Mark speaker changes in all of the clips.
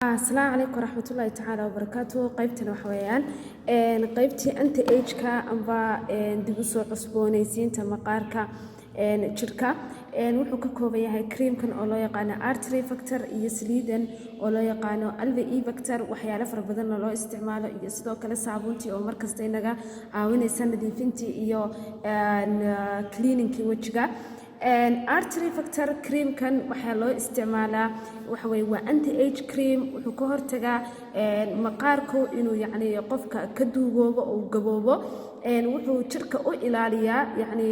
Speaker 1: السلام عليكم ورحمة الله تعالى وبركاته. قيبتنا وحويان قيبتي أنت إيجكا أنبا دبسو عصبونيسين تمقاركا شركة wuxuu ka kooban yahay creamkan oo loo yaqaan artery factor iyo saliidan oo loo yaqaan alve factor waxyaalo fara badan oo loo isticmaalo iyo sidoo kale saabuuntii oo markasta inaga caawinaysa nadiifintii iyo cleaningkii wajiga artery factor cream kan waxa loo isticmaalaa waxa way waa anti age cream wuxuu ka hortagaa maqaarku inuu yacni qofka ka duugoobo oo gaboobo wuxuu jirka u ilaaliyaa yacni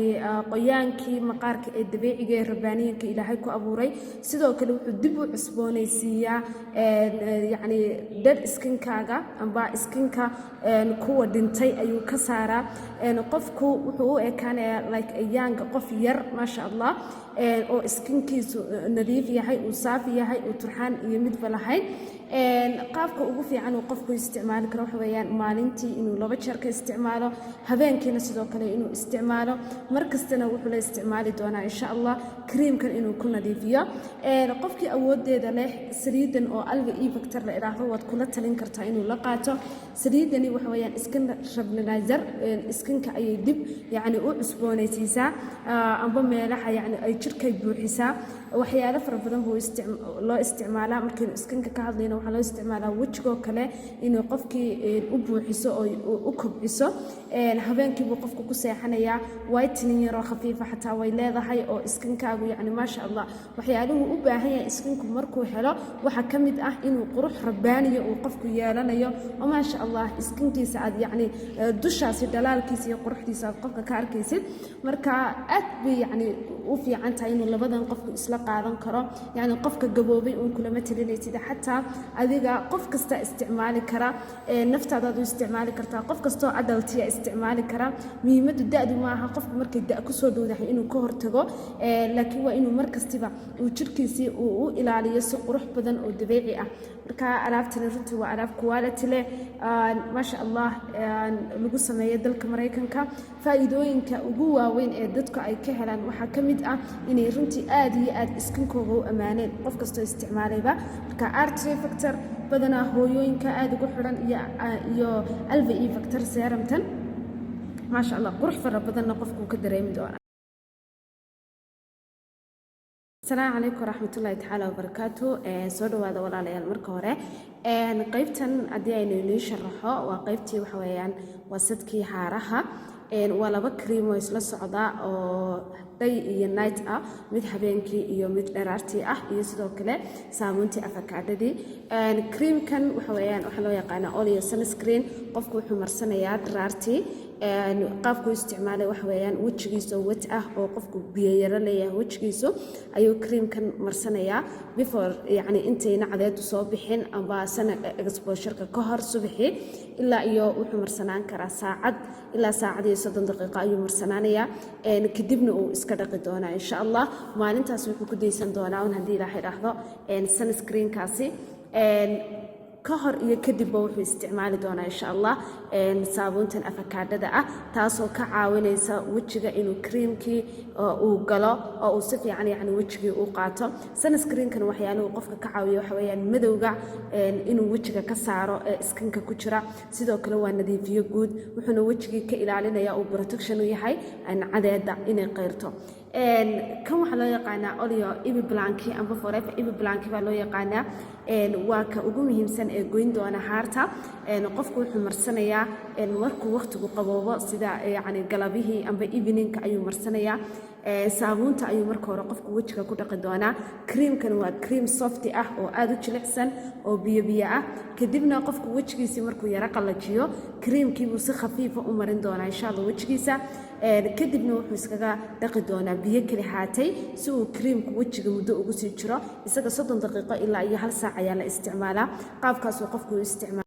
Speaker 1: qoyaankii maqaarka ee dabiiciga ee rabbaaniyanka ilaahay ku abuuray sidoo kale wuxuu dib u cusboonaysiiyaa yacni dead skinkaaga amba skinka kuwa dhintay ayuu ka saaraa qofku wuxuu u ekaanayaa like a young qof yar maasha allah oo skinkiisu nadiif yahay uu saafi yahay uu turxaan iyo midba lahayn qaabka ugu fiican uu qofku isticmaali karo waxa weeyaan maalintii inuu 2 jeer ka isticmaalo habeenkiina sidoo kale inuu isticmaalo markastana wuxuu la isticmaali doonaa insha Allah creamkan inuu ku nadiifiyo qofkii awoodeeda leh saliidan oo alve factor la iraahdo waad kula talin kartaa inuu la qaato saliidani waxa weeyaan skin stabilizer skinka ay dib yaani u cusboonaysiisaa amba meelaha yaani ay jirkay buuxisaa waxyaalo fara badan buu loo isticmaalaa markii skinka ka hadlayna waxa loo isticmaalaa wajiga kale inuu qofkii u buuxiso oo u kobciso habeenkii buu qofku ku seexanayaa whitening yar oo khafiif ah xataa way leedahay oo skinkaagu yaani ma sha Allah waxyaaluhu u baahan yahay skinku markuu helo waxa kamid ah inuu qurux rabbaaniyo uu qofku yeelanayo oo ma sha Allah skinkiisa aad yaani dushaasi dhalaalkiisa iyo quruxdiisa qofka ka arkaysid marka aad bi yaani u fiican tahay inuu labadan qofku isla qaadan karo yaani qofka gaboobay uu kula matalinaysid xataa adiga qof kasta isticmaali kara naftaada u isticmaali kartaa qof kasto adultiya isticmaali kara muhiimadu da'du ma aha qofku markay da' ku soo dhowdahay inuu ka hortago laakiin waa inuu markastiba uu jirkiisa u ilaaliyo si qurux badan oo dabiici ah marka alaabtan runtii waa alaab quality leh ma sha Allah lagu sameeyo dalka Mareykanka faa'iidooyinka ugu waaweyn ee dadku ay ka helaan waxa kamid ah inay runtii aad iyo aad iskinkooga u amaaneen qof kasto isticmaalayba marka artery factor badana hooyooyinka aad ugu xiran iyo alve factor serumtan ما شاء الله قرح فربنا قفكم كدريم دون السلام عليكم ورحمة الله تعالى وبركاته سودو هذا ولا ليال مركورة قيبتن أدينا نشرحه وقيبتي وحويان وصدكي حارها ولا بكري مويس للصعداء day iyo night ah mid habeenkii iyo mid dheeraartii ah iyo sidoo kale saamuntii afakaadadii creamkan waxa weeyaan waxa loo yaqaan oil sunscreen qofku wuxuu marsanayaa dheeraartii qaabku isticmaalay waxa weeyaan wajigiisa wet ah oo qofku biyo yar leeyahay wajigiisa ayuu creamkan marsanayaa before yaani intayna cadeedu soo bixin amba sana exposure-ka ka hor subaxii ilaa iyo wuxuu marsanaan karaa saacad ilaa saacad iyo 30 daqiiqo ayuu marsanaanayaa kadibna uu iska dhaqi doonaa insha Allah maalintaas wuxuu ku deysan doonaa hadii Ilaahay raahdo sunscreen kaasi ka hor iyo kadib wuxuu isticmaali doonaa insha Allah saabuuntan afakaadada ah taasoo ka caawinaysa wajiga inuu creamkii uu galo oo uu si fiican yaani wajigii uu qaato sunscreen-kan waxyaalo qofka ka caawiyo waxa weeyaan madowga inuu wajiga ka saaro skinka ku jira sidoo kale waa nadiifiyo guud wuxuuna wajigii ka ilaalinayaa uu protection u yahay cadeeda inay qeyrto kan waxa loo yaqaanaa oleo ibi blanki amba forever ibi blanki baa loo yaqaanaa waa ka ugu muhiimsan ee goyn doona haarta qofku wuxuu marsanayaa markuu waqtigu qaboobo sida yaani galabihii amba evening ayuu marsanayaa saabuunta ayuu marka hore qofku wajiga ku dhaqi doonaa creamkan waa cream soft ah oo aad u jilicsan oo biyo ah kadibna qofku wajigiisa markuu yara qalajiyo creamkii buu si khafiif ah u marin doonaa insha Allah wajigiisa kadibna wuxuu iskaga dhaqi doonaa biyo kali haatay si uu creamku wajiga muddo ugu sii jiro isaga 30 daqiiqo ilaa iyo 1 saac ayaa la isticmaalaa qaabkaas uu qofku isticmaalo